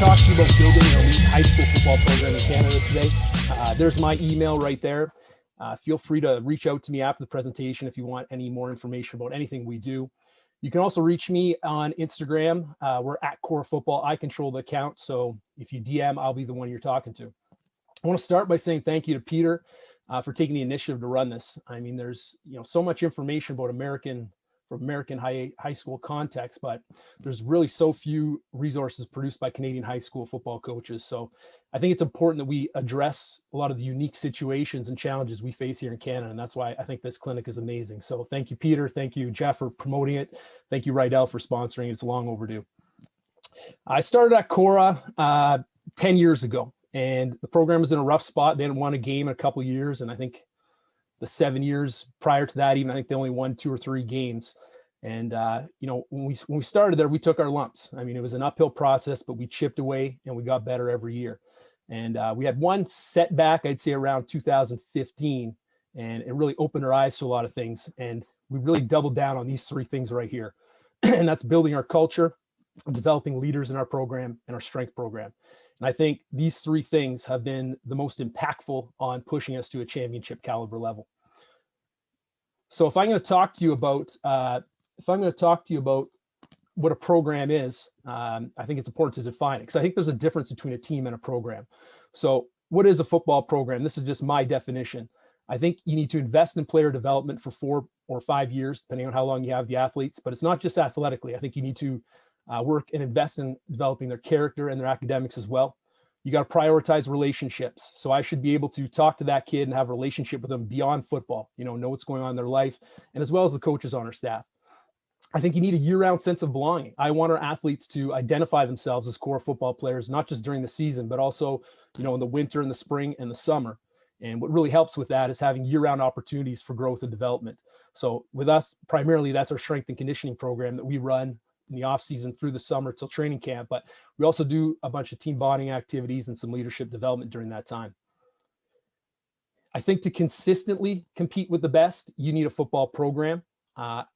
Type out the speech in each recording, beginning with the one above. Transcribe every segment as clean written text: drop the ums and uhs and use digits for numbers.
talk to you about building an elite high school football program in Canada today. There's my email right there. Feel free to reach out to me after the presentation if you want any more information about anything we do. You can also reach me on Instagram. We're at Korah Football. I control the account, so if you DM, I'll be the one you're talking to. I want to start by saying thank you to Peter for taking the initiative to run this. I mean, there's so much information about American high school context, but there's really so few resources produced by Canadian high school football coaches. So I think it's important that we address a lot of the unique situations and challenges we face here in Canada. And that's why I think this clinic is amazing. So thank you, Peter. Thank you, Jeff, for promoting it. Thank you, Rydell, for sponsoring it. It's long overdue. I started at Korah 10 years ago, and the program was in a rough spot. They hadn't won a game in a couple of years. And I think the 7 years prior to that, even I think they only won 2 or 3 games. And when we started there, we took our lumps. I mean, it was an uphill process, but we chipped away and we got better every year. And we had one setback, I'd say around 2015, and it really opened our eyes to a lot of things. And we really doubled down on these 3 things right here. And that's building our culture, developing leaders in our program, and our strength program. And I think these 3 things have been the most impactful on pushing us to a championship caliber level. So if I'm going to talk to you about what a program is, I think it's important to define it, because I think there's a difference between a team and a program. So what is a football program? This is just my definition. I think you need to invest in player development for 4 or 5 years, depending on how long you have the athletes. But it's not just athletically. I think you need to work and invest in developing their character and their academics as well. You got to prioritize relationships. So I should be able to talk to that kid and have a relationship with them beyond football, know what's going on in their life, and as well as the coaches on our staff. I think you need a year-round sense of belonging. I want our athletes to identify themselves as Korah football players, not just during the season, but also, in the winter and the spring and the summer. And what really helps with that is having year-round opportunities for growth and development. So with us, primarily, that's our strength and conditioning program that we run in the off season through the summer till training camp. But we also do a bunch of team bonding activities and some leadership development during that time. I think to consistently compete with the best, you need a football program.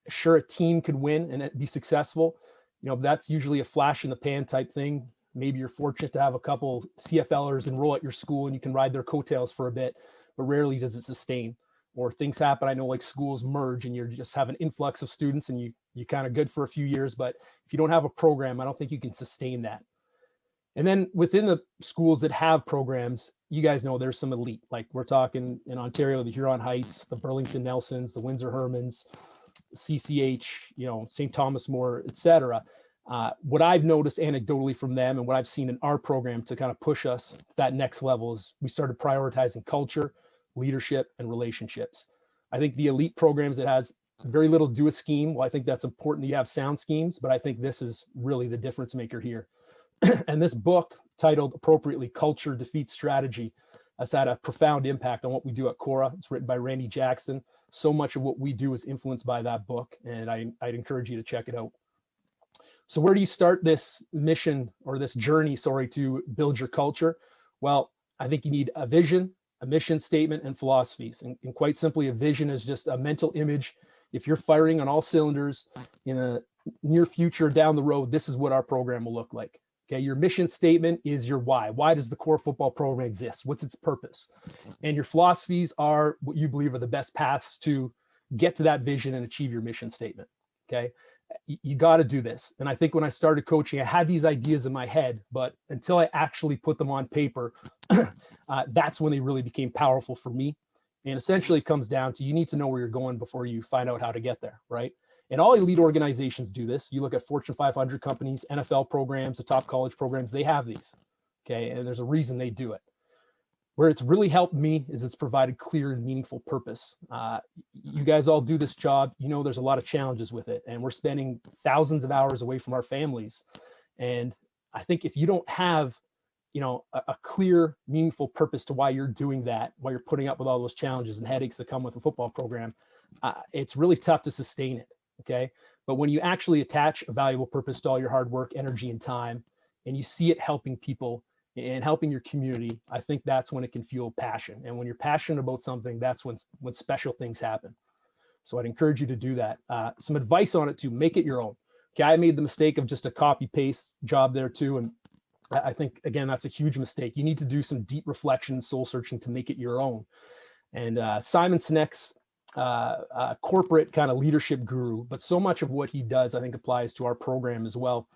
Sure, a team could win and be successful. That's usually a flash in the pan type thing. Maybe you're fortunate to have a couple CFLers enroll at your school and you can ride their coattails for a bit, but rarely does it sustain. Or things happen. I know, like, schools merge and you just have an influx of students and you kind of good for a few years, but if you don't have a program, I don't think you can sustain that. And then within the schools that have programs, you guys know there's some elite, like we're talking in Ontario, the Huron Heights, the Burlington Nelsons, the Windsor Hermans, CCH, St. Thomas More, et cetera. What I've noticed anecdotally from them and what I've seen in our program to kind of push us to that next level is we started prioritizing culture, leadership, and relationships. I think the elite programs that has very little to do with scheme, well, I think that's important that you have sound schemes, but I think this is really the difference maker here. And this book, titled appropriately Culture Defeats Strategy, has had a profound impact on what we do at Korah. It's written by Randy Jackson. So much of what we do is influenced by that book, and I'd encourage you to check it out. So where do you start this mission, or this journey, to build your culture? Well, I think you need a vision, a mission statement, and philosophies. And quite simply, a vision is just a mental image. If you're firing on all cylinders in a near future down the road, this is what our program will look like. Okay, your mission statement is your why. Why does the Korah football program exist? What's its purpose? And your philosophies are what you believe are the best paths to get to that vision and achieve your mission statement. Okay, you got to do this. And I think when I started coaching, I had these ideas in my head, but until I actually put them on paper, that's when they really became powerful for me. And essentially it comes down to, you need to know where you're going before you find out how to get there, right? And all elite organizations do this. You look at Fortune 500 companies, NFL programs, the top college programs, they have these, okay? And there's a reason they do it. Where it's really helped me is it's provided clear and meaningful purpose. You guys all do this job. There's a lot of challenges with it, and we're spending thousands of hours away from our families. And I think if you don't have, a clear, meaningful purpose to why you're doing that, why you're putting up with all those challenges and headaches that come with a football program, it's really tough to sustain it. Okay. But when you actually attach a valuable purpose to all your hard work, energy, and time, and you see it helping people and helping your community, I think that's when it can fuel passion. And when you're passionate about something, that's when special things happen. So I'd encourage you to do that. Some advice on it, to make it your own. Okay. I made the mistake of just a copy paste job there too. And I think, again, that's a huge mistake. You need to do some deep reflection, soul searching to make it your own. And Simon Sinek's corporate kind of leadership guru, but so much of what he does, I think, applies to our program as well.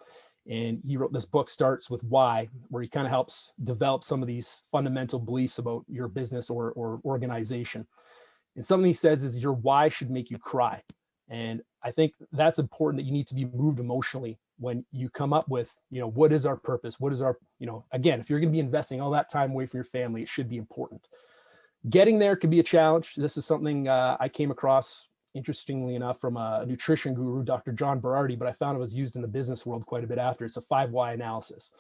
And he wrote this book, Starts with Why, where he kind of helps develop some of these fundamental beliefs about your business or organization. And something he says is your why should make you cry. And I think that's important, that you need to be moved emotionally when you come up with, what is our purpose? What is our, again, if you're going to be investing all that time away from your family, it should be important. Getting there could be a challenge. This is something I came across, interestingly enough, from a nutrition guru, Dr. John Berardi, but I found it was used in the business world quite a bit after. It's a 5 why analysis.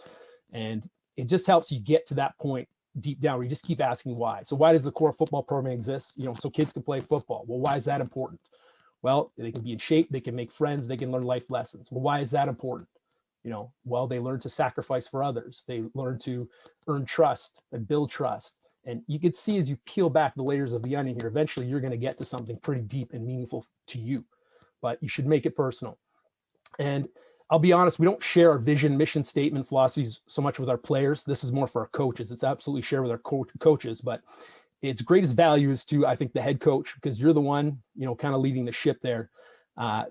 And it just helps you get to that point deep down where you just keep asking why. So why does the Korah football program exist? So kids can play football. Well, why is that important? Well, they can be in shape, they can make friends, they can learn life lessons. Well, why is that important? Well, they learn to sacrifice for others. They learn to earn trust and build trust. And you could see, as you peel back the layers of the onion here, eventually you're going to get to something pretty deep and meaningful to you, but you should make it personal. And I'll be honest, we don't share our vision, mission statement, philosophies so much with our players. This is more for our coaches. It's absolutely shared with our coaches, but its greatest value is to, I think, the head coach, because you're the one, kind of leading the ship there. And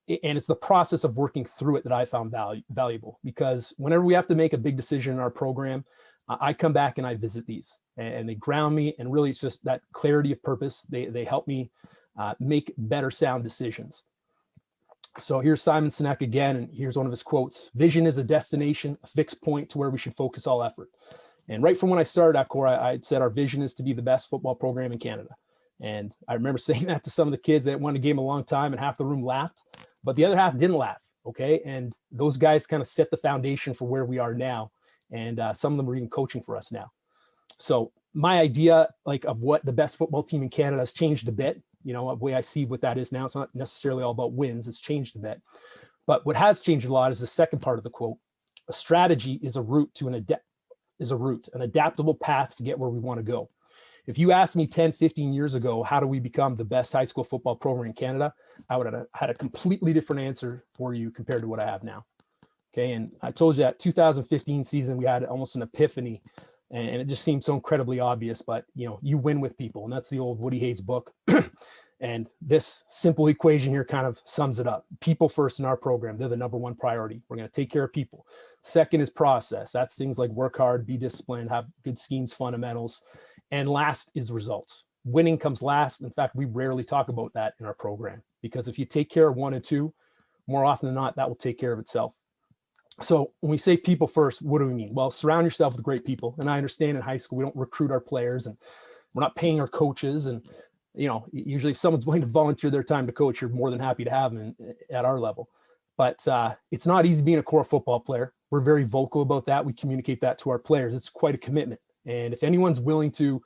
it's the process of working through it that I found valuable, because whenever we have to make a big decision in our program, I come back and I visit these, and they ground me. And really, it's just that clarity of purpose. They help me make better sound decisions. So here's Simon Sinek again, and here's one of his quotes: "Vision is a destination, a fixed point to where we should focus all effort." And right from when I started at Korah, I said our vision is to be the best football program in Canada. And I remember saying that to some of the kids that won the game a long time, and half the room laughed, but the other half didn't laugh. Okay. And those guys kind of set the foundation for where we are now. And some of them are even coaching for us now. So my idea, of what the best football team in Canada, has changed a bit. The way I see what that is now, it's not necessarily all about wins. It's changed a bit. But what has changed a lot is the second part of the quote: "A strategy is a route to an adaptable path to get where we want to go." If you asked me 10, 15 years ago, how do we become the best high school football program in Canada, I would have had a completely different answer for you compared to what I have now. Okay. And I told you that 2015 season, we had almost an epiphany, and it just seemed so incredibly obvious, but you win with people. And that's the old Woody Hayes book. And this simple equation here kind of sums it up. People first in our program, they're the number one priority. We're going to take care of people. Second is process. That's things like work hard, be disciplined, have good schemes, fundamentals. And last is results. Winning comes last. In fact, we rarely talk about that in our program, because if you take care of 1 and 2, more often than not, that will take care of itself. So when we say people first, what do we mean? Well, surround yourself with great people. And I understand in high school, we don't recruit our players, and we're not paying our coaches. And, usually if someone's willing to volunteer their time to coach, you're more than happy to have them at our level. But it's not easy being a Korah football player. We're very vocal about that. We communicate that to our players. It's quite a commitment. And if anyone's willing to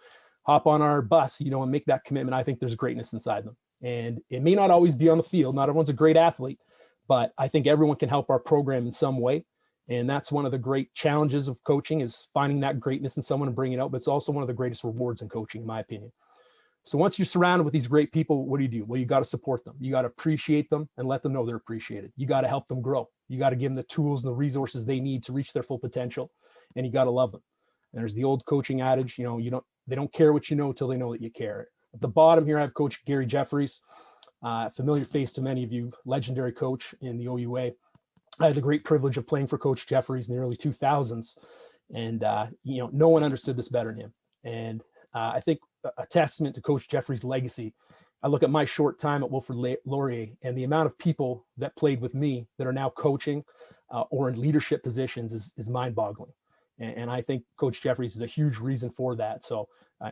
hop on our bus, and make that commitment, I think there's greatness inside them. And it may not always be on the field. Not everyone's a great athlete, but I think everyone can help our program in some way. And that's one of the great challenges of coaching, is finding that greatness in someone and bringing it out. But it's also one of the greatest rewards in coaching, in my opinion. So once you're surrounded with these great people, what do? Well, you got to support them. You got to appreciate them and let them know they're appreciated. You got to help them grow. You got to give them the tools and the resources they need to reach their full potential. And you got to love them. And there's the old coaching adage, they don't care what you know till they know that you care. At the bottom here, I have Coach Gary Jeffries, familiar face to many of you, legendary coach in the OUA. I had the great privilege of playing for Coach Jeffries in the early 2000s. And, no one understood this better than him. And I think a testament to Coach Jeffries' legacy, I look at my short time at Wilfrid Laurier and the amount of people that played with me that are now coaching or in leadership positions is mind-boggling. And I think Coach Jeffries is a huge reason for that. So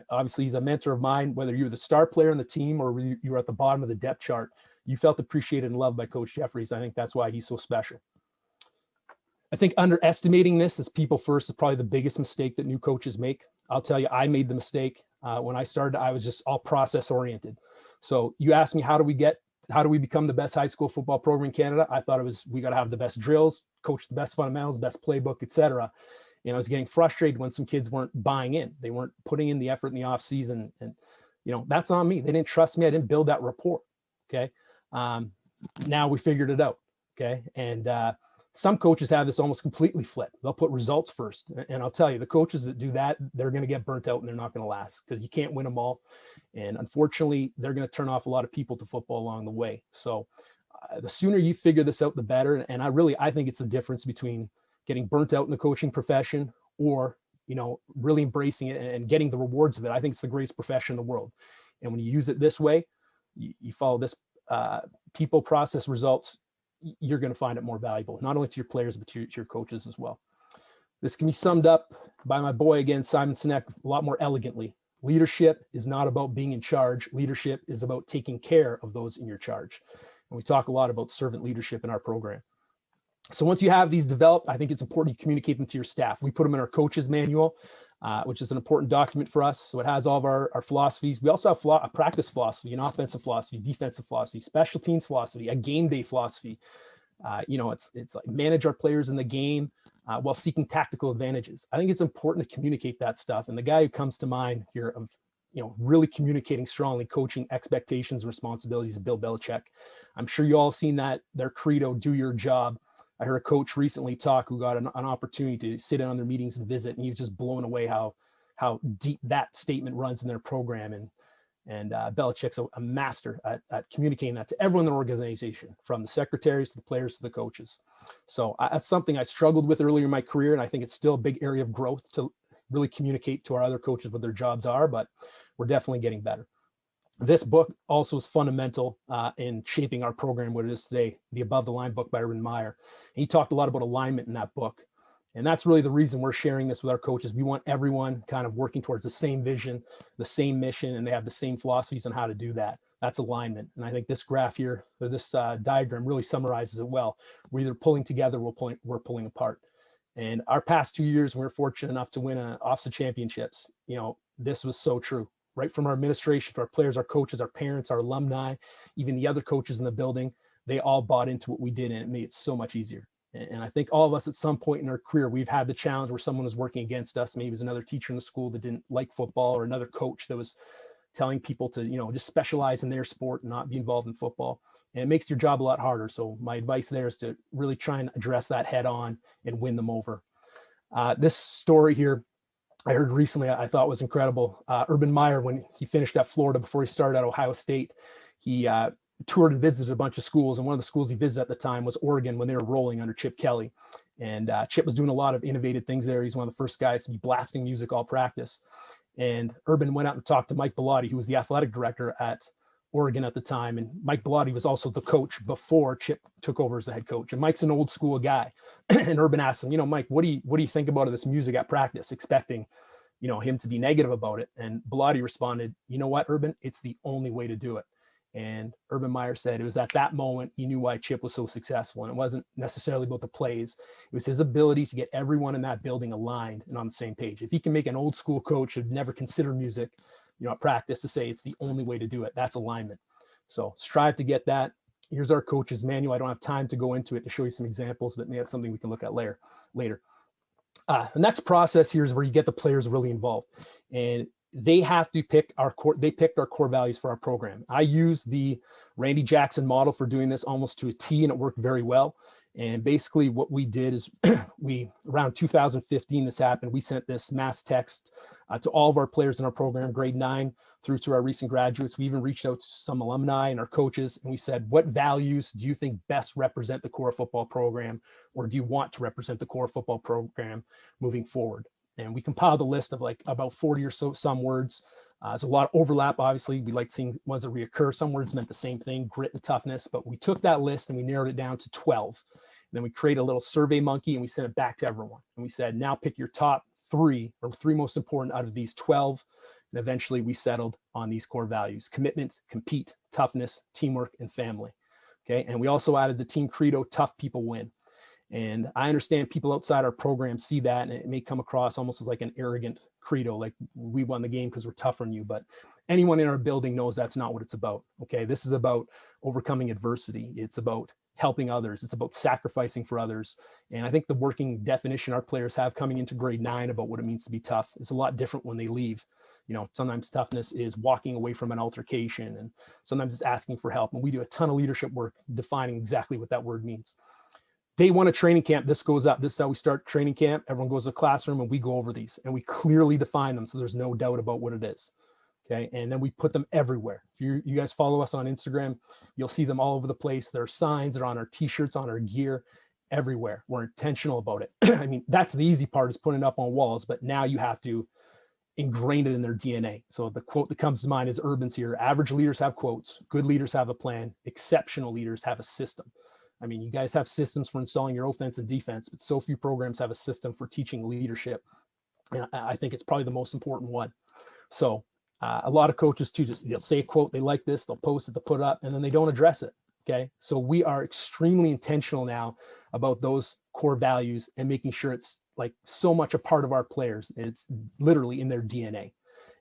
obviously he's a mentor of mine. Whether you're the star player on the team or you were at the bottom of the depth chart, you felt appreciated and loved by Coach Jeffries. I think that's why he's so special. I think underestimating this people first is probably the biggest mistake that new coaches make. I'll tell you, I made the mistake. When I started, I was just all process oriented. So you asked me, how do we become the best high school football program in Canada? I thought we got to have the best drills, coach the best fundamentals, best playbook, etc. I was getting frustrated when some kids weren't buying in. They weren't putting in the effort in the off season. And, that's on me. They didn't trust me. I didn't build that rapport. Okay. Now we figured it out. Okay. And Some coaches have this almost completely flipped. They'll put results first. And I'll tell you, the coaches that do that, they're going to get burnt out and they're not going to last because you can't win them all. And unfortunately, they're going to turn off a lot of people to football along the way. So the sooner you figure this out, the better. And I think it's the difference between getting burnt out in the coaching profession or, really embracing it and getting the rewards of it. I think it's the greatest profession in the world. And when you use it this way, you follow this people, process, results, you're going to find it more valuable, not only to your players, but to your coaches as well. This can be summed up by my boy again, Simon Sinek, a lot more elegantly. Leadership is not about being in charge. Leadership is about taking care of those in your charge. And we talk a lot about servant leadership in our program. So once you have these developed, I think it's important you communicate them to your staff. We put them in our coaches manual, which is an important document for us. So it has all of our philosophies. We also have a practice philosophy, an offensive philosophy, defensive philosophy, special teams philosophy, a game day philosophy. It's like manage our players in the game while seeking tactical advantages. I think it's important to communicate that stuff. And the guy who comes to mind here of, really communicating strongly, coaching expectations, responsibilities, is Bill Belichick. I'm sure you all seen that, their credo, do your job. I heard a coach recently talk who got an opportunity to sit in on their meetings and visit, and he was just blown away how deep that statement runs in their program. And Belichick's a master at communicating that to everyone in the organization, from the secretaries to the players to the coaches. So that's something I struggled with earlier in my career, and I think it's still a big area of growth to really communicate to our other coaches what their jobs are, but we're definitely getting better. This book also is fundamental in shaping our program, what it is today, the Above the Line book by Urban Meyer. And he talked a lot about alignment in that book. And that's really the reason we're sharing this with our coaches. We want everyone kind of working towards the same vision, the same mission, and they have the same philosophies on how to do that. That's alignment. And I think this graph here, or this diagram really summarizes it well. We're either pulling together, we're pulling apart. And our past 2 years, we were fortunate enough to win OHSF championships. This was so true. Right from our administration to our players, our coaches, our parents, our alumni, even the other coaches in the building, they all bought into what we did, and it made it so much easier. And I think all of us at some point in our career, we've had the challenge where someone was working against us. Maybe it was another teacher in the school that didn't like football, or another coach that was telling people to, just specialize in their sport and not be involved in football. And it makes your job a lot harder. So my advice there is to really try and address that head on and win them over. This story here, I heard recently, I thought was incredible. Urban Meyer, when he finished at Florida before he started at Ohio State, he toured and visited a bunch of schools. And one of the schools he visited at the time was Oregon, when they were rolling under Chip Kelly. And Chip was doing a lot of innovative things there. He's one of the first guys to be blasting music all practice. And Urban went out and talked to Mike Bellotti, who was the athletic director at Oregon at the time. And Mike Bellotti was also the coach before Chip took over as the head coach. And Mike's an old school guy. And Urban asked him, Mike, what do you think about this music at practice, expecting, him to be negative about it? And Bellotti responded, you know what, Urban, it's the only way to do it. And Urban Meyer said it was at that moment he knew why Chip was so successful. And it wasn't necessarily about the plays. It was his ability to get everyone in that building aligned and on the same page. If he can make an old school coach who'd never considered music, at practice, to say it's the only way to do it, that's alignment. So strive to get that. Here's our coach's manual. I don't have time to go into it to show you some examples, but maybe that's something we can look at later. The next process here is where you get the players really involved, and they have to pick our core. They picked our core values for our program. I use the Randy Jackson model for doing this almost to a T, and it worked very well. And basically what we did is around 2015, this happened. We sent this mass text to all of our players in our program, grade 9 through to our recent graduates. We even reached out to some alumni and our coaches, and we said, what values do you think best represent the Korah football program, or do you want to represent the Korah football program moving forward? And we compiled a list of like about 40 or so some words. There's a lot of overlap. Obviously, we like seeing ones that reoccur. Some words meant the same thing, grit and toughness, but we took that list and we narrowed it down to 12. And then we created a little survey monkey and we sent it back to everyone. And we said, now pick your top 3 or 3 most important out of these 12. And eventually we settled on these core values: commitment, compete, toughness, teamwork, and family. Okay. And we also added the team credo, tough people win. And I understand people outside our program see that, and it may come across almost as like an arrogant credo, like we won the game because we're tougher than you. But anyone in our building knows that's not what it's about. Okay. This is about overcoming adversity. It's about helping others. It's about sacrificing for others. And I think the working definition our players have coming into grade 9 about what it means to be tough is a lot different when they leave. Sometimes toughness is walking away from an altercation, and sometimes it's asking for help. And we do a ton of leadership work defining exactly what that word means. Day one of training camp, this goes up. This is how we start training camp. Everyone goes to the classroom and we go over these and we clearly define them. So there's no doubt about what it is. Okay. And then we put them everywhere. If you guys follow us on Instagram, you'll see them all over the place. There are signs, they're on our t-shirts, on our gear, everywhere. We're intentional about it. I mean, that's the easy part, is putting it up on walls, but now you have to ingrain it in their DNA. So the quote that comes to mind is Urban's here. Average leaders have quotes. Good leaders have a plan. Exceptional leaders have a system. I mean, you guys have systems for installing your offense and defense, but so few programs have a system for teaching leadership. And I think it's probably the most important one. So a lot of coaches too, they'll say a quote, they like this, they'll post it, they'll put it up, and then they don't address it. Okay. So we are extremely intentional now about those core values and making sure it's like so much a part of our players. It's literally in their DNA.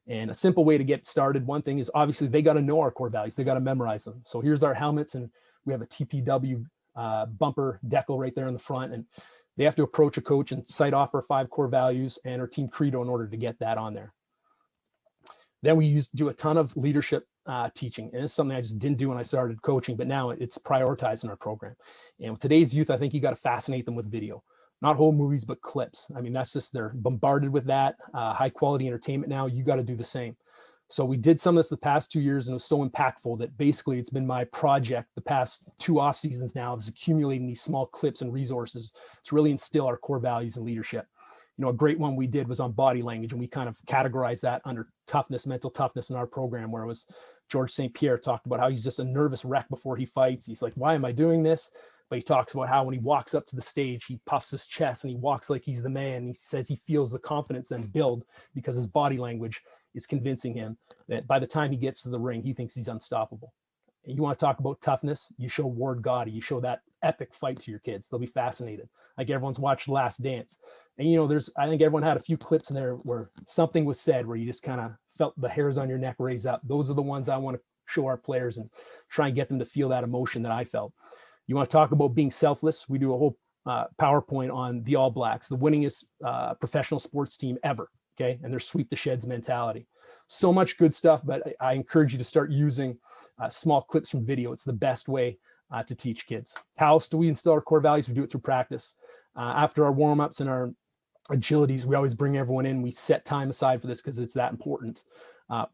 And a simple way to get started, one thing is obviously they got to know our core values. They got to memorize them. So here's our helmets, and we have a TPW bumper decal right there in the front, and they have to approach a coach and cite off our 5 core values and our team credo in order to get that on there. Then we do a ton of leadership teaching, and it's something I just didn't do when I started coaching, but now it's prioritized in our program. And with today's youth, I think you got to fascinate them with video, not whole movies, but clips. I mean, that's just, they're bombarded with that high quality entertainment now. You got to do the same. So we did some of this the past 2 years, and it was so impactful that basically it's been my project the past 2 off seasons now, is accumulating these small clips and resources to really instill our core values and leadership. You know, a great one we did was on body language, and we kind of categorized that under toughness, mental toughness in our program, where it was George St. Pierre talked about how he's just a nervous wreck before he fights. He's like, why am I doing this? But he talks about how when he walks up to the stage, he puffs his chest and he walks like he's the man. He says he feels the confidence then build because his body language is convincing him that by the time he gets to the ring, he thinks he's unstoppable. And you want to talk about toughness? You show Ward Gotti, you show that epic fight to your kids. They'll be fascinated. Like everyone's watched Last Dance. And, you know, I think everyone had a few clips in there where something was said where you just kind of felt the hairs on your neck raise up. Those are the ones I want to show our players and try and get them to feel that emotion that I felt. You want to talk about being selfless? We do a whole PowerPoint on the All Blacks, the winningest professional sports team ever. Okay. And their sweep the sheds mentality. So much good stuff, but I encourage you to start using small clips from video. It's the best way to teach kids. How else do we instill our core values? We do it through practice. After our warm-ups and our agilities, we always bring everyone in. We set time aside for this because it's that important.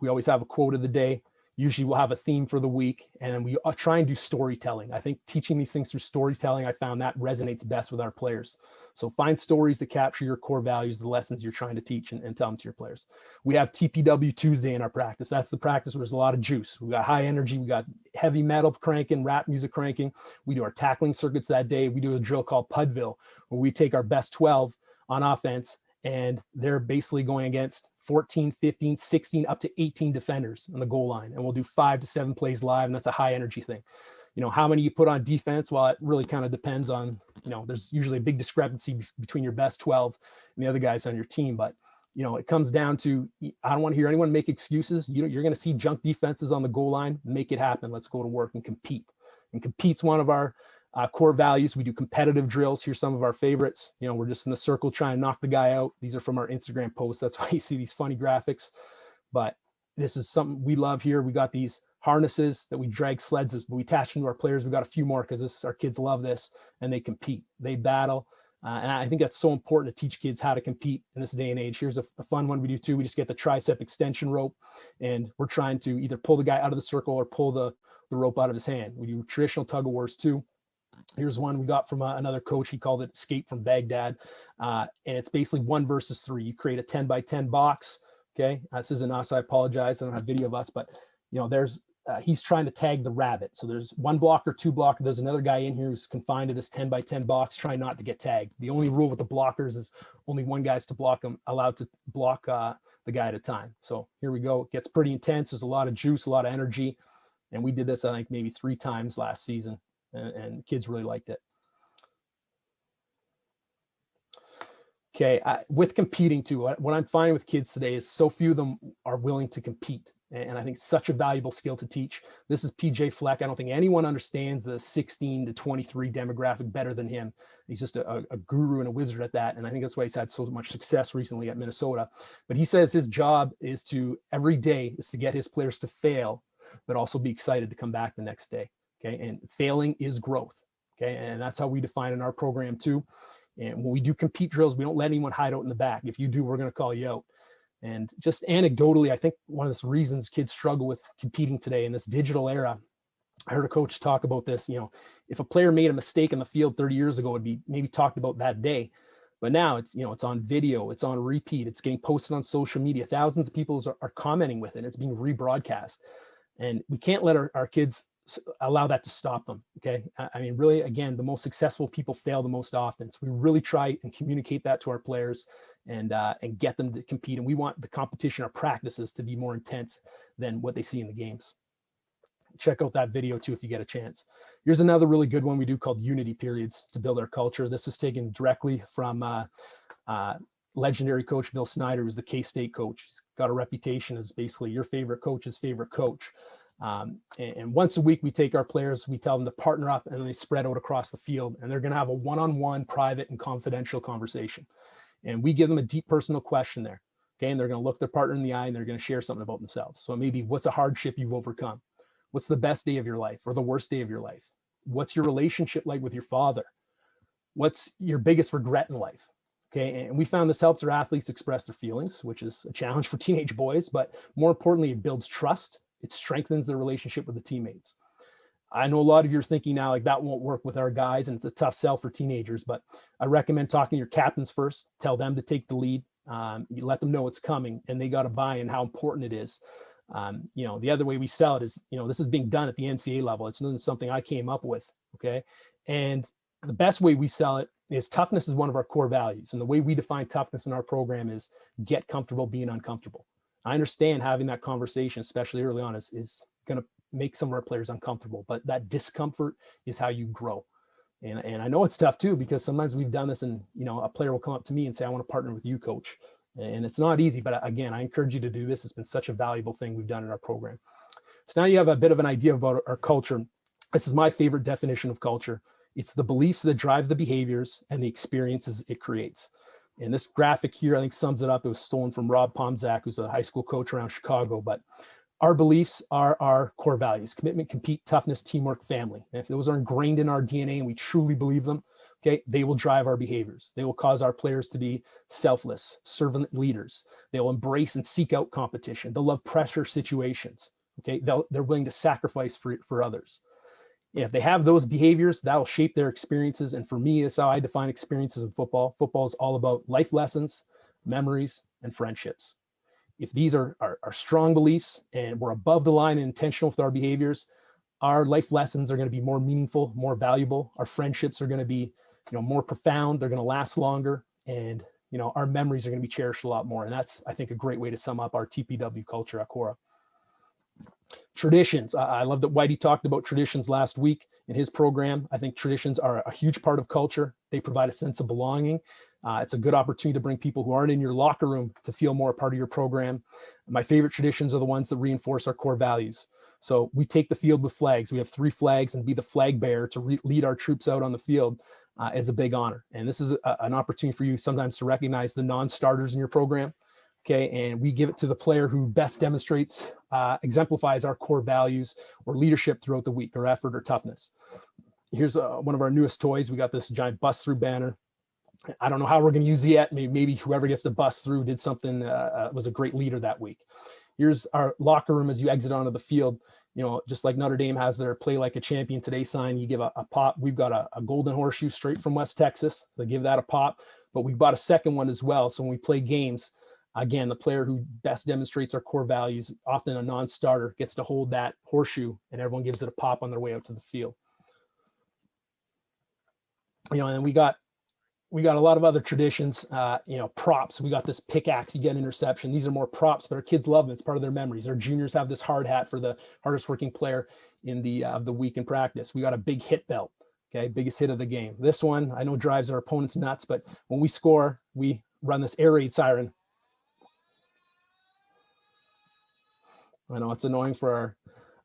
We always have a quote of the day. Usually we'll have a theme for the week, and we try and do storytelling. I think teaching these things through storytelling, I found that resonates best with our players. So find stories that capture your core values, the lessons you're trying to teach, and tell them to your players. We have TPW Tuesday in our practice. That's the practice where there's a lot of juice. We got high energy. We got heavy metal cranking, rap music cranking. We do our tackling circuits that day. We do a drill called Pudville, where we take our best 12 on offense, and they're basically going against 14, 15, 16, up to 18 defenders on the goal line. And we'll do 5 to 7 plays live. And that's a high energy thing. You know, how many you put on defense? Well, it really kind of depends on, you know, there's usually a big discrepancy between your best 12 and the other guys on your team. But, you know, it comes down to, I don't want to hear anyone make excuses. You're going to see junk defenses on the goal line. Make it happen. Let's go to work and compete. And compete's one of our core values. We do competitive drills. Here's some of our favorites. You know, we're just in the circle trying to knock the guy out. These are from our Instagram posts. That's why you see these funny graphics. But this is something we love here. We got these harnesses that we drag sleds, but we attach them to our players. We got a few more because our kids love this, and they compete, they battle. And I think that's so important to teach kids how to compete in this day and age. Here's a fun one we do too. We just get the tricep extension rope, and we're trying to either pull the guy out of the circle or pull the rope out of his hand. We do traditional tug of wars too. Here's one we got from another coach. He called it Escape from Baghdad. And it's basically 1 versus 3. You create a 10 by 10 box. Okay. This isn't us. I apologize. I don't have video of us, but you know, he's trying to tag the rabbit. So there's 1 blocker, 2 blocker. There's another guy in here who's confined to this 10 by 10 box, trying not to get tagged. The only rule with the blockers is only 1 guy's to block them, allowed to block the guy at a time. So here we go. It gets pretty intense. There's a lot of juice, a lot of energy. And we did this, I think, maybe 3 times last season. And kids really liked it. Okay, with competing too, what I'm finding with kids today is so few of them are willing to compete. And I think such a valuable skill to teach. This is PJ Fleck. I don't think anyone understands the 16 to 23 demographic better than him. He's just a guru and a wizard at that. And I think that's why he's had so much success recently at Minnesota. But he says his job is every day is to get his players to fail, but also be excited to come back the next day. Okay. And failing is growth. Okay. And that's how we define in our program too. And when we do compete drills, we don't let anyone hide out in the back. If you do, we're going to call you out. And just anecdotally, I think one of the reasons kids struggle with competing today in this digital era, I heard a coach talk about this, if a player made a mistake in the field 30 years ago, it'd be maybe talked about that day. But now it's, it's on video, it's on repeat, it's getting posted on social media. Thousands of people are commenting with it. It's being rebroadcast. And we can't let our kids allow that to stop them. Okay. I mean, really, again, the most successful people fail the most often. So we really try and communicate that to our players and get them to compete. And we want the competition, our practices, to be more intense than what they see in the games. Check out that video too if you get a chance. Here's another really good one we do called Unity Periods to build our culture. This was taken directly from legendary coach Bill Snyder, who's the K-State coach. He's got a reputation as basically your favorite coach's favorite coach. And once a week we take our players, we tell them to partner up, and then they spread out across the field, and they're going to have a one-on-one private and confidential conversation. And we give them a deep personal question there. Okay. And they're going to look their partner in the eye, and they're going to share something about themselves. So maybe, what's a hardship you've overcome? What's the best day of your life or the worst day of your life? What's your relationship like with your father? What's your biggest regret in life? Okay. And we found this helps our athletes express their feelings, which is a challenge for teenage boys, but more importantly, it builds trust. It strengthens their relationship with the teammates. I know a lot of you are thinking now, like, that won't work with our guys, and it's a tough sell for teenagers, but I recommend talking to your captains first. Tell them to take the lead. You let them know it's coming, and they got to buy in how important it is. The other way we sell it is, this is being done at the NCAA level. It's not something I came up with. Okay. And the best way we sell it is toughness is one of our core values. And the way we define toughness in our program is get comfortable being uncomfortable. I understand having that conversation, especially early on, is going to make some of our players uncomfortable, but that discomfort is how you grow. And I know it's tough too, because sometimes we've done this, and, a player will come up to me and say, I want to partner with you, coach. And it's not easy, but again, I encourage you to do this. It's been such a valuable thing we've done in our program. So now you have a bit of an idea about our culture. This is my favorite definition of culture. It's the beliefs that drive the behaviors and the experiences it creates. And this graphic here, I think, sums it up. It was stolen from Rob Pomzak, who's a high school coach around Chicago. But our beliefs are our core values: commitment, compete, toughness, teamwork, family. And if those are ingrained in our DNA and we truly believe them, okay, they will drive our behaviors. They will cause our players to be selfless, servant leaders. They will embrace and seek out competition. They'll love pressure situations. Okay, they're willing to sacrifice for others. If they have those behaviors, that will shape their experiences. And for me, that's how I define experiences in football. Football is all about life lessons, memories, and friendships. If these are strong beliefs and we're above the line and intentional with our behaviors, our life lessons are going to be more meaningful, more valuable. Our friendships are going to be, more profound. They're going to last longer. And, our memories are going to be cherished a lot more. And that's, I think, a great way to sum up our TPW culture at Korah. Traditions. I love that Whitey talked about traditions last week in his program. I think traditions are a huge part of culture. They provide a sense of belonging. It's a good opportunity to bring people who aren't in your locker room to feel more a part of your program. My favorite traditions are the ones that reinforce our core values. So we take the field with flags. We have 3 flags, and be the flag bearer to lead our troops out on the field is a big honor. And this is an opportunity for you sometimes to recognize the non-starters in your program. Okay, and we give it to the player who best demonstrates, exemplifies our core values or leadership throughout the week, or effort or toughness. Here's one of our newest toys. We got this giant bust through banner. I don't know how we're going to use it yet. Maybe whoever gets the bust through did something, was a great leader that week. Here's our locker room as you exit onto the field. Just like Notre Dame has their play like a champion today sign, you give a pop. We've got a golden horseshoe straight from West Texas. They give that a pop, but we've bought a second one as well. So when we play games, again, the player who best demonstrates our core values, often a non-starter, gets to hold that horseshoe, and everyone gives it a pop on their way out to the field. And we got a lot of other traditions, props. We got this pickaxe, you get interception. These are more props, but our kids love them. It's part of their memories. Our juniors have this hard hat for the hardest working player in of the week in practice. We got a big hit belt. Okay, biggest hit of the game. This one I know drives our opponents nuts, but when we score, we run this air raid siren. I know it's annoying for our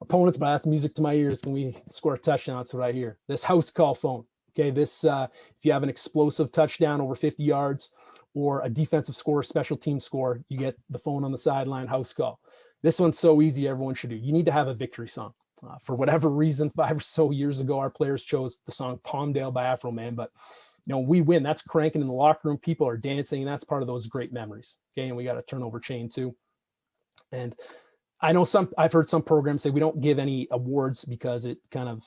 opponents, but that's music to my ears. When we score a touchdown, that's what I hear. This house call phone. Okay, this if you have an explosive touchdown over 50 yards or a defensive score, special team score, you get the phone on the sideline, house call. This one's so easy, everyone should do. You need to have a victory song. For whatever reason, 5 or so years ago, our players chose the song Palmdale by Afro Man, but we win. That's cranking in the locker room. People are dancing, and that's part of those great memories. Okay. And we got a turnover chain too. And I know I've heard some programs say we don't give any awards because it kind of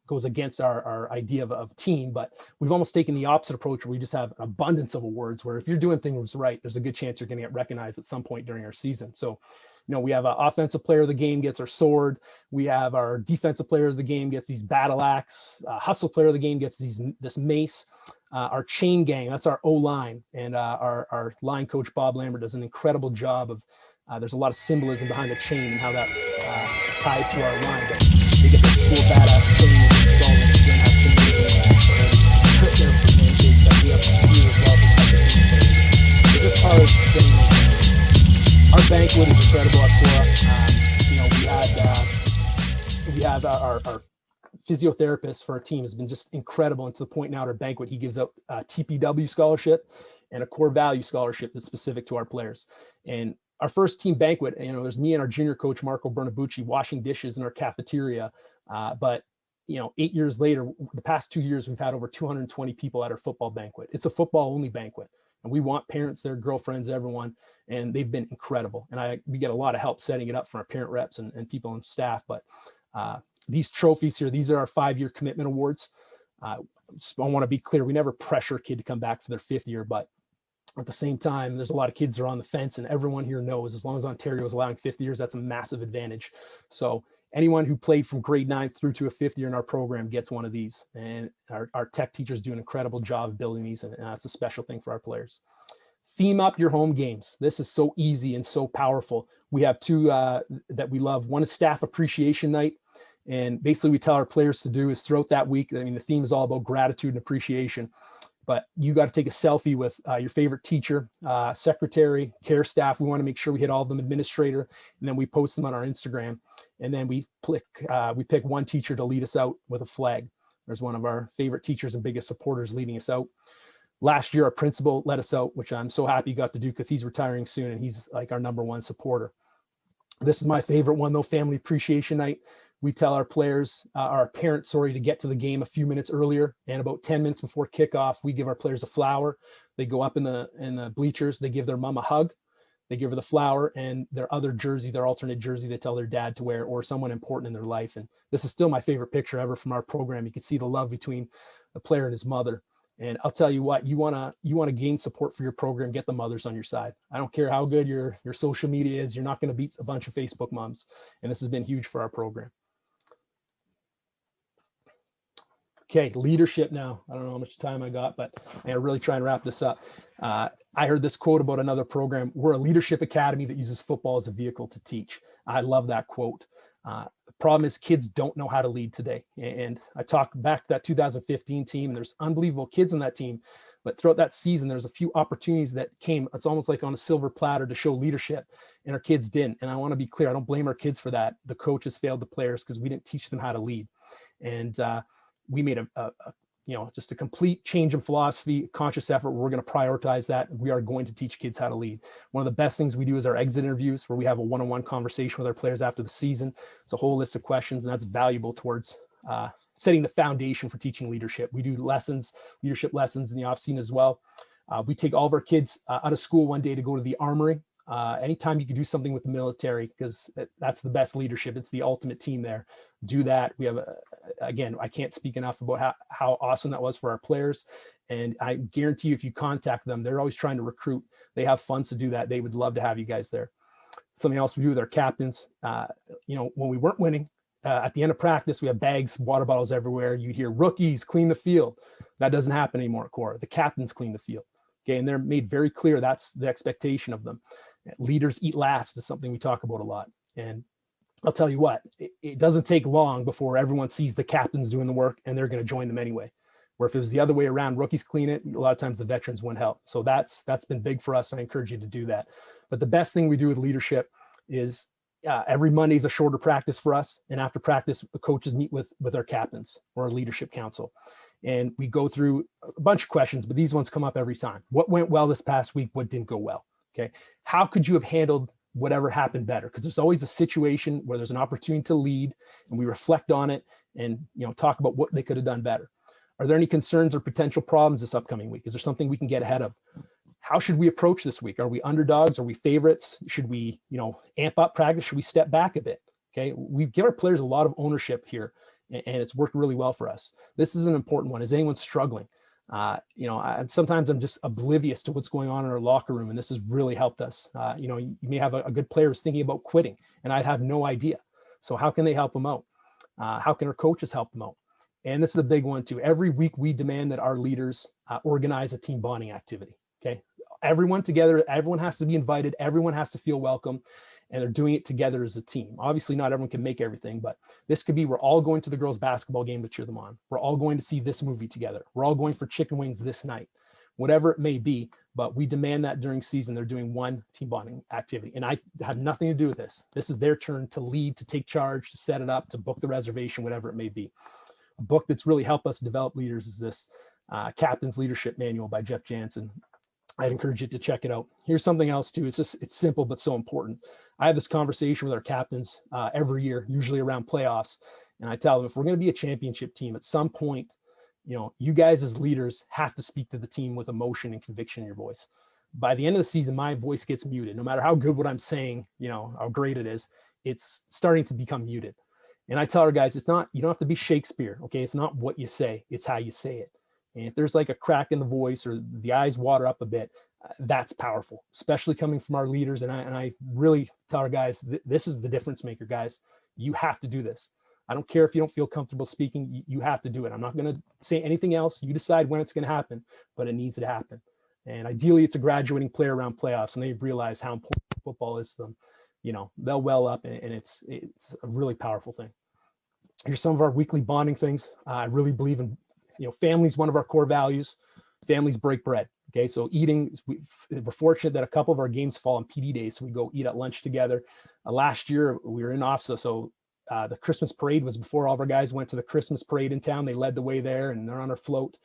goes against our idea of team, but we've almost taken the opposite approach where we just have an abundance of awards where if you're doing things right, there's a good chance you're going to get recognized at some point during our season. So, we have an offensive player of the game gets our sword. We have our defensive player of the game gets these battle axe. Hustle player of the game gets this mace. Our chain gang, that's our O-line. And our line coach, Bob Lambert, does an incredible job of, there's a lot of symbolism behind the chain and how that ties to our line. But they get this cool badass chain with the skull that again has symbolism for there for pancakes that we have to do as well. It's just hard getting those things. Our banquet is incredible at Korah. We have our physiotherapist for our team has been just incredible, and to the point now at our banquet, he gives out a TPW scholarship and a core value scholarship that's specific to our players. And our first team banquet, there's me and our junior coach, Marco Bernabucci, washing dishes in our cafeteria. But 8 years later, the past 2 years, we've had over 220 people at our football banquet. It's a football only banquet. And we want parents, their girlfriends, everyone, and they've been incredible. And we get a lot of help setting it up from our parent reps and people on staff. But these trophies here, these are our 5-year commitment awards. I want to be clear, we never pressure a kid to come back for their 5th year, but at the same time, there's a lot of kids that are on the fence, and everyone here knows as long as Ontario is allowing 5th years, that's a massive advantage. So anyone who played from grade 9 through to a 5th year in our program gets one of these. And our tech teachers do an incredible job of building these, and that's a special thing for our players. Theme up your home games. This is so easy and so powerful. We have 2 that we love. One is staff appreciation night. And basically we tell our players to do is throughout that week, the theme is all about gratitude and appreciation. But you got to take a selfie with your favorite teacher, secretary, care staff. We want to make sure we hit all of them, administrator, and then we post them on our Instagram. And then we pick one teacher to lead us out with a flag. There's one of our favorite teachers and biggest supporters leading us out. Last year, our principal led us out, which I'm so happy he got to do because he's retiring soon and he's like our #1 supporter. This is my favorite one though, family appreciation night. We tell our players, our parents, to get to the game a few minutes earlier, and about 10 minutes before kickoff, we give our players a flower. They go up in the bleachers. They give their mom a hug. They give her the flower and their other jersey, their alternate jersey, they tell their dad to wear, or someone important in their life. And this is still my favorite picture ever from our program. You can see the love between the player and his mother. And I'll tell you what, you want to gain support for your program, get the mothers on your side. I don't care how good your social media is. You're not going to beat a bunch of Facebook moms. And this has been huge for our program. Okay, leadership now. I don't know how much time I got, but I'm really trying to wrap this up. I heard this quote about another program. We're a leadership academy that uses football as a vehicle to teach. I love that quote. The problem is kids don't know how to lead today. And I talked back to that 2015 team, and there's unbelievable kids on that team. But throughout that season, there's a few opportunities that came. It's almost like on a silver platter to show leadership, and our kids didn't. And I want to be clear, I don't blame our kids for that. The coaches failed the players because we didn't teach them how to lead. And we made just a complete change in philosophy, conscious effort. We're going to prioritize that. We are going to teach kids how to lead. One of the best things we do is our exit interviews, where we have a one-on-one conversation with our players after the season. It's a whole list of questions, and that's valuable towards setting the foundation for teaching leadership. We do leadership lessons in the off season as well. We take all of our kids out of school one day to go to the armory. Anytime you can do something with the military, because that's the best leadership. It's the ultimate team there. Do that. We have, again, I can't speak enough about how awesome that was for our players. And I guarantee you, if you contact them, they're always trying to recruit. They have funds to do that. They would love to have you guys there. Something else we do with our captains, when we weren't winning, at the end of practice, we have bags, water bottles everywhere. You'd hear rookies clean the field. That doesn't happen anymore at Korah. The captains clean the field. Okay, and they're made very clear that's the expectation of them. Leaders eat last is something we talk about a lot. And I'll tell you what, it doesn't take long before everyone sees the captains doing the work and they're going to join them anyway. Where if it was the other way around, rookies clean it, a lot of times the veterans wouldn't help. So that's been big for us, and I encourage you to do that. But the best thing we do with leadership is every Monday is a shorter practice for us. And after practice, the coaches meet with our captains or our leadership council. And we go through a bunch of questions, but these ones come up every time. What went well this past week? What didn't go well? Okay. How could you have handled whatever happened better, because there's always a situation where there's an opportunity to lead, and we reflect on it and, you know, talk about what they could have done better. Are there any concerns or potential problems this upcoming week? Is there something we can get ahead of? How should we approach this week? Are we underdogs? Are we favorites? Should we, you know, amp up practice? Should we step back a bit? Okay. We give our players a lot of ownership here, and it's worked really well for us. This is an important one. Is anyone struggling? You know, sometimes I'm just oblivious to what's going on in our locker room, and this has really helped us. You know, you may have a good player who's thinking about quitting, and I have no idea. So how can they help them out? How can our coaches help them out? And this is a big one too. Every week we demand that our leaders organize a team bonding activity. Okay. Everyone together, everyone has to be invited. Everyone has to feel welcome, and they're doing it together as a team. Obviously not everyone can make everything, but this could be, we're all going to the girls' basketball game to cheer them on. We're all going to see this movie together. We're all going for chicken wings this night, whatever it may be. But we demand that during season, they're doing one team bonding activity. And I have nothing to do with this. This is their turn to lead, to take charge, to set it up, to book the reservation, whatever it may be. A book that's really helped us develop leaders is this Captain's Leadership Manual by Jeff Jansen. I'd encourage you to check it out. Here's something else too. It's simple, but so important. I have this conversation with our captains every year, usually around playoffs. And I tell them, if we're going to be a championship team at some point, you know, you guys as leaders have to speak to the team with emotion and conviction in your voice. By the end of the season, my voice gets muted. No matter how good what I'm saying, you know, how great it is, it's starting to become muted. And I tell our guys, it's not, you don't have to be Shakespeare. Okay. It's not what you say, it's how you say it. And if there's like a crack in the voice or the eyes water up a bit, that's powerful, especially coming from our leaders. And I really tell our guys, this is the difference maker, guys. You have to do this. I don't care if you don't feel comfortable speaking, you have to do it. I'm not going to say anything else. You decide when it's going to happen, but it needs to happen. And ideally it's a graduating player around playoffs, and they realize how important football is to them. You know, they'll well up, and it's a really powerful thing. Here's some of our weekly bonding things. I really believe in, you know, family is one of our core values. Families break bread. Okay. So eating, we're fortunate that a couple of our games fall on PD days. So we go eat at lunch together. Last year we were in OHSF. So the Christmas parade was before all of our guys went to the Christmas parade in town. They led the way there, and they're on our float.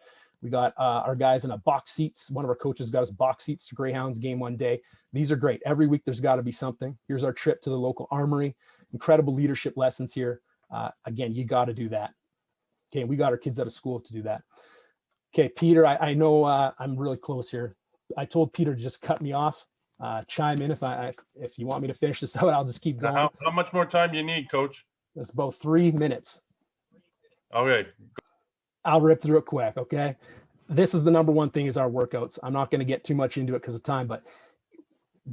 We got our guys in a box seats. One of our coaches got us box seats to Greyhounds game one day. These are great. Every week there's got to be something. Here's our trip to the local armory. Incredible leadership lessons here. Again, you got to do that. Okay, we got our kids out of school to do that. Okay, Peter, I know I'm really close here. I told Peter to just cut me off. Chime in if you want me to finish this out. I'll just keep going. How much more time you need, Coach? It's about 3 minutes. Okay. I'll rip through it quick, okay? This is the number one thing is our workouts. I'm not going to get too much into it because of time, but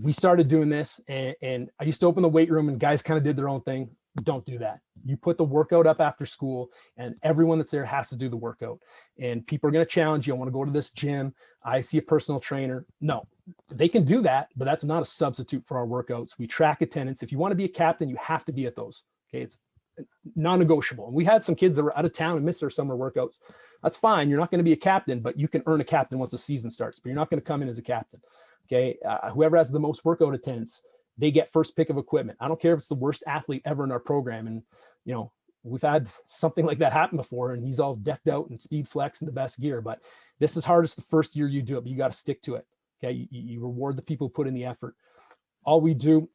we started doing this, and I used to open the weight room and guys kind of did their own thing. Don't do that. You put the workout up after school, and everyone that's there has to do the workout. And people are going to challenge you. I want to go to this gym. I see a personal trainer. No, they can do that, but that's not a substitute for our workouts. We track attendance. If you want to be a captain, you have to be at those. Okay. It's non-negotiable. And we had some kids that were out of town and missed their summer workouts. That's fine. You're not going to be a captain, but you can earn a captain once the season starts, but you're not going to come in as a captain. Okay. Whoever has the most workout attendance, they get first pick of equipment. I don't care if it's the worst athlete ever in our program. And, you know, we've had something like that happen before, and he's all decked out in speed flex and the best gear, but this is hardest the first year you do it, but you got to stick to it. Okay. You reward the people who put in the effort. All we do,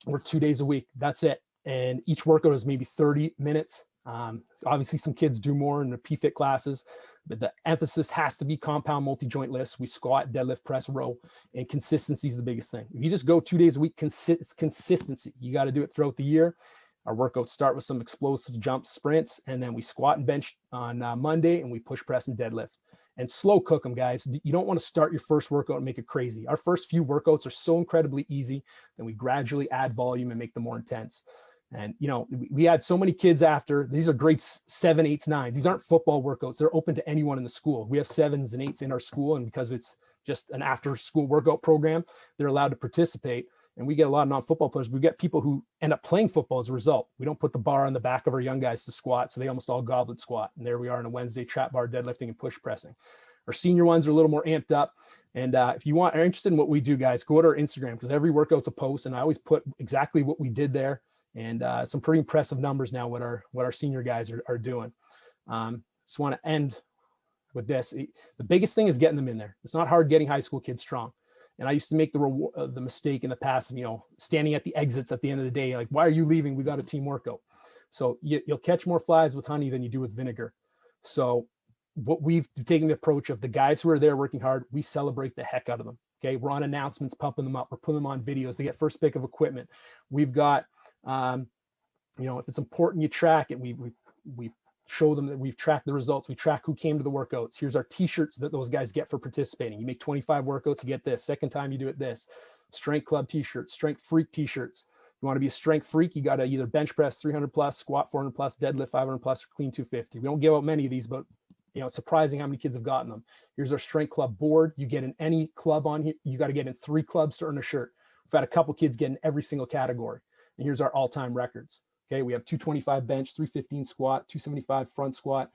we're 2 days a week. That's it. And each workout is maybe 30 minutes. Obviously some kids do more in the PFIT classes, but the emphasis has to be compound multi-joint lifts. We squat, deadlift, press, row, and consistency is the biggest thing. If you just go 2 days a week, it's consistency. You got to do it throughout the year. Our workouts start with some explosive jumps, sprints, and then we squat and bench on Monday, and we push, press, and deadlift. And slow cook them, guys. You don't want to start your first workout and make it crazy. Our first few workouts are so incredibly easy, then we gradually add volume and make them more intense. And, you know, we had so many kids after. These are grades 7, 8, 9. These aren't football workouts. They're open to anyone in the school. We have 7s and 8s in our school. And because it's just an after school workout program, they're allowed to participate. And we get a lot of non-football players. We get people who end up playing football as a result. We don't put the bar on the back of our young guys to squat. So they almost all goblet squat. And there we are on a Wednesday, trap bar, deadlifting, and push pressing. Our senior ones are a little more amped up. And if you are interested in what we do, guys, go to our Instagram, because every workout's a post. And I always put exactly what we did there. And some pretty impressive numbers now what our senior guys are doing. Just want to end with this. The biggest thing is getting them in there. It's not hard getting high school kids strong. And I used to make the mistake in the past of, standing at the exits at the end of the day, like, why are you leaving? We got a team workout. So you'll catch more flies with honey than you do with vinegar. So what we've taken the approach of the guys who are there working hard, we celebrate the heck out of them. Okay. We're on announcements, pumping them up. We're putting them on videos. They get first pick of equipment. We've got, if it's important, you track it. We show them that we've tracked the results. We track who came to the workouts. Here's our t-shirts that those guys get for participating. You make 25 workouts, you get this. Second time you do it this. Strength club t-shirts, strength freak t-shirts. You want to be a strength freak, you got to either bench press 300 plus, squat 400 plus, deadlift 500 plus, or clean 250. We don't give out many of these, but it's surprising how many kids have gotten them. Here's our strength club board. You get in any club on here. You got to get in 3 clubs to earn a shirt. We've had a couple kids get in every single category. And here's our all-time records. Okay, we have 225 bench, 315 squat, 275 front squat,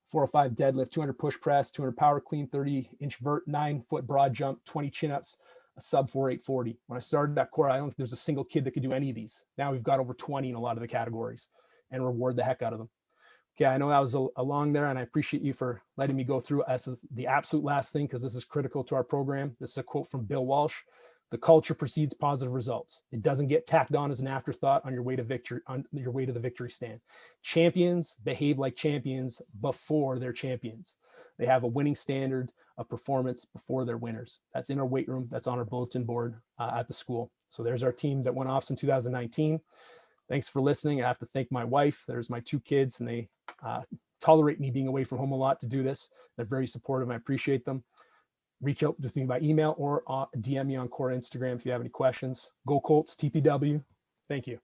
405 deadlift, 200 push press, 200 power clean, 30-inch vert, 9-foot broad jump, 20 chin-ups, a sub 4840. When I started at Korah, I don't think there's a single kid that could do any of these. Now we've got over 20 in a lot of the categories and reward the heck out of them. Okay, I know that was a long there, and I appreciate you for letting me go through as the absolute last thing, because this is critical to our program. This is a quote from Bill Walsh. The culture precedes positive results. It doesn't get tacked on as an afterthought on your way to victory, on your way to the victory stand. Champions behave like champions before they're champions. They have a winning standard of performance before they're winners. That's in our weight room. That's on our bulletin board at the school. So there's our team that went off in 2019. Thanks for listening. I have to thank my wife. There's my 2 kids, and they tolerate me being away from home a lot to do this. They're very supportive. I appreciate them. Reach out with me by email or DM me on Korah Instagram if you have any questions. Go Colts, TPW. Thank you.